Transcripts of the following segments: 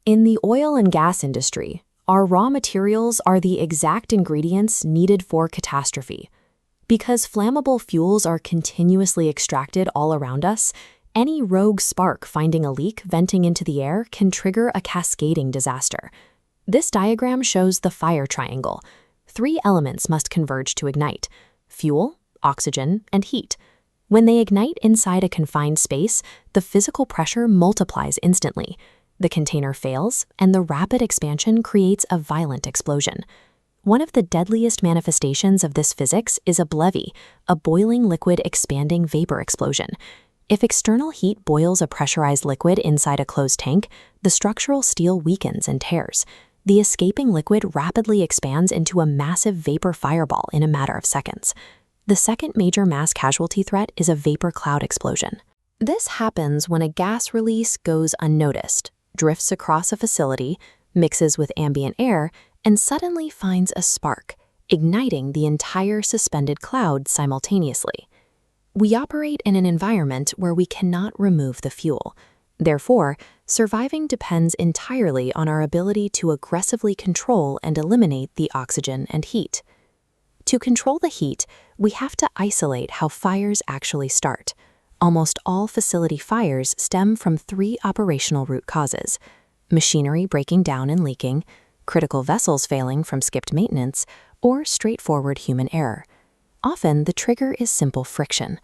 In the oil and gas industry, our raw materials are the exact ingredients needed for catastrophe. Because flammable fuels are continuously extracted all around us, any rogue spark finding a leak venting into the air can trigger a cascading disaster. This diagram shows the fire triangle. 3 elements must converge to ignite: fuel, oxygen, and heat. When they ignite inside a confined space, the physical pressure multiplies instantly. The container fails, and the rapid expansion creates a violent explosion. One of the deadliest manifestations of this physics is a BLEVE, a boiling liquid expanding vapor explosion. If external heat boils a pressurized liquid inside a closed tank, the structural steel weakens and tears. The escaping liquid rapidly expands into a massive vapor fireball in a matter of seconds. The second major mass casualty threat is a vapor cloud explosion. This happens when a gas release goes unnoticed, drifts across a facility, mixes with ambient air, and suddenly finds a spark, igniting the entire suspended cloud simultaneously. We operate in an environment where we cannot remove the fuel. Therefore, surviving depends entirely on our ability to aggressively control and eliminate the oxygen and heat. To control the heat, we have to isolate how fires actually start. Almost all facility fires stem from 3 operational root causes: machinery breaking down and leaking, critical vessels failing from skipped maintenance, or straightforward human error. Often, the trigger is simple friction.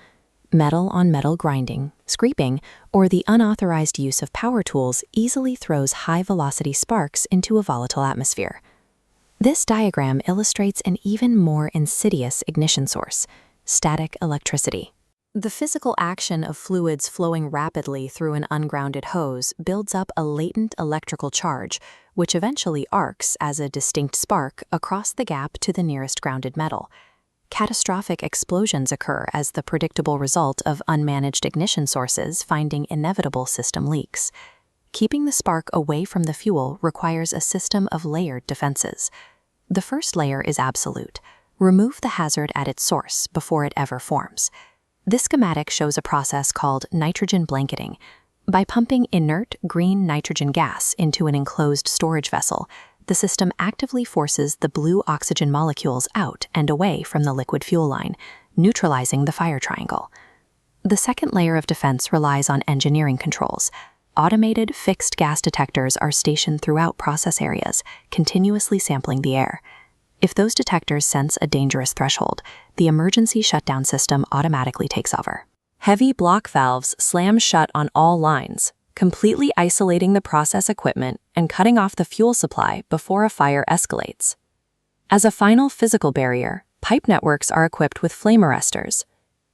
Metal on metal grinding, scraping, or the unauthorized use of power tools easily throws high-velocity sparks into a volatile atmosphere. This diagram illustrates an even more insidious ignition source: static electricity. The physical action of fluids flowing rapidly through an ungrounded hose builds up a latent electrical charge, which eventually arcs as a distinct spark across the gap to the nearest grounded metal. Catastrophic explosions occur as the predictable result of unmanaged ignition sources finding inevitable system leaks. Keeping the spark away from the fuel requires a system of layered defenses. The first layer is absolute. Remove the hazard at its source before it ever forms. This schematic shows a process called nitrogen blanketing. By pumping inert green nitrogen gas into an enclosed storage vessel, the system actively forces the blue oxygen molecules out and away from the liquid fuel line, neutralizing the fire triangle. The second layer of defense relies on engineering controls. Automated fixed gas detectors are stationed throughout process areas, continuously sampling the air. If those detectors sense a dangerous threshold, the emergency shutdown system automatically takes over. Heavy block valves slam shut on all lines, completely isolating the process equipment and cutting off the fuel supply before a fire escalates. As a final physical barrier, pipe networks are equipped with flame arresters.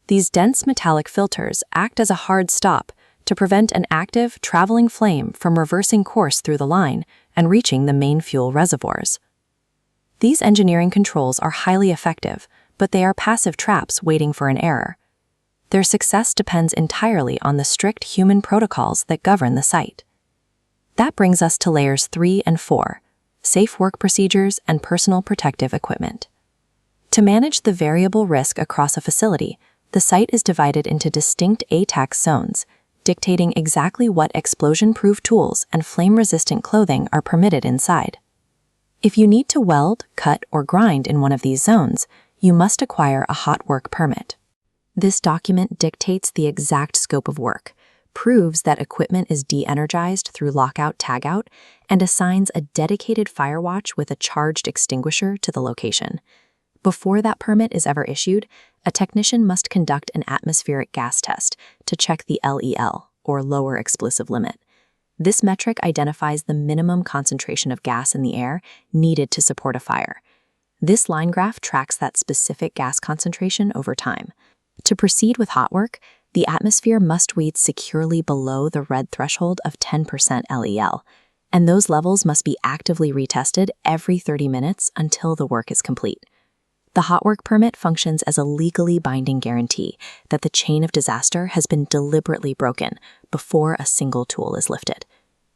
These dense metallic filters act as a hard stop to prevent an active, traveling flame from reversing course through the line and reaching the main fuel reservoirs. These engineering controls are highly effective, but they are passive traps waiting for an error. Their success depends entirely on the strict human protocols that govern the site. That brings us to layers 3 and 4, safe work procedures and personal protective equipment. To manage the variable risk across a facility, the site is divided into distinct ATAC zones, dictating exactly what explosion-proof tools and flame-resistant clothing are permitted inside. If you need to weld, cut, or grind in one of these zones, you must acquire a hot work permit. This document dictates the exact scope of work, proves that equipment is de-energized through lockout-tagout, and assigns a dedicated fire watch with a charged extinguisher to the location. Before that permit is ever issued, a technician must conduct an atmospheric gas test to check the LEL, or lower explosive limit. This metric identifies the minimum concentration of gas in the air needed to support a fire. This line graph tracks that specific gas concentration over time. To proceed with hot work, the atmosphere must read securely below the red threshold of 10% LEL, and those levels must be actively retested every 30 minutes until the work is complete. The hot work permit functions as a legally binding guarantee that the chain of disaster has been deliberately broken before a single tool is lifted.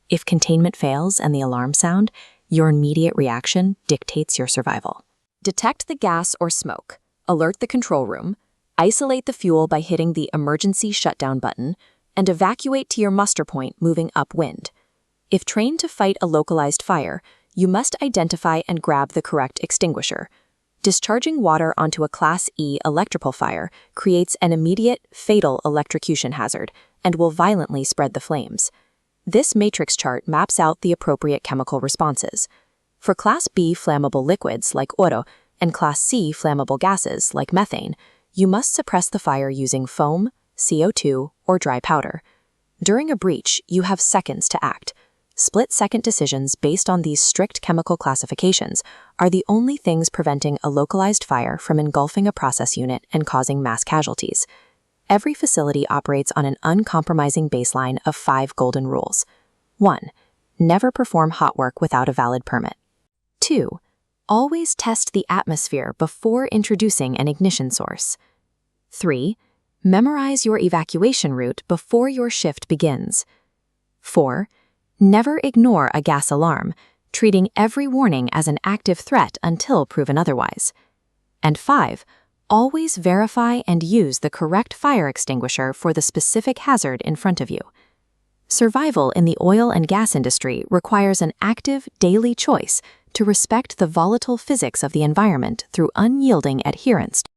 If containment fails and the alarm sound, your immediate reaction dictates your survival. Detect the gas or smoke, alert the control room, isolate the fuel by hitting the emergency shutdown button, and evacuate to your muster point moving upwind. If trained to fight a localized fire, you must identify and grab the correct extinguisher. Discharging water onto a Class E electrical fire creates an immediate, fatal electrocution hazard and will violently spread the flames. This matrix chart maps out the appropriate chemical responses. For Class B flammable liquids like oro and Class C flammable gases like methane, you must suppress the fire using foam, CO2, or dry powder. During a breach, you have seconds to act. Split-second decisions based on these strict chemical classifications are the only things preventing a localized fire from engulfing a process unit and causing mass casualties. Every facility operates on an uncompromising baseline of 5 golden rules. 1. Never perform hot work without a valid permit. 2. Always test the atmosphere before introducing an ignition source. 3. Memorize your evacuation route before your shift begins. 4. Never ignore a gas alarm, treating every warning as an active threat until proven otherwise. And 5. Always verify and use the correct fire extinguisher for the specific hazard in front of you. Survival in the oil and gas industry requires an active, daily choice to respect the volatile physics of the environment through unyielding adherence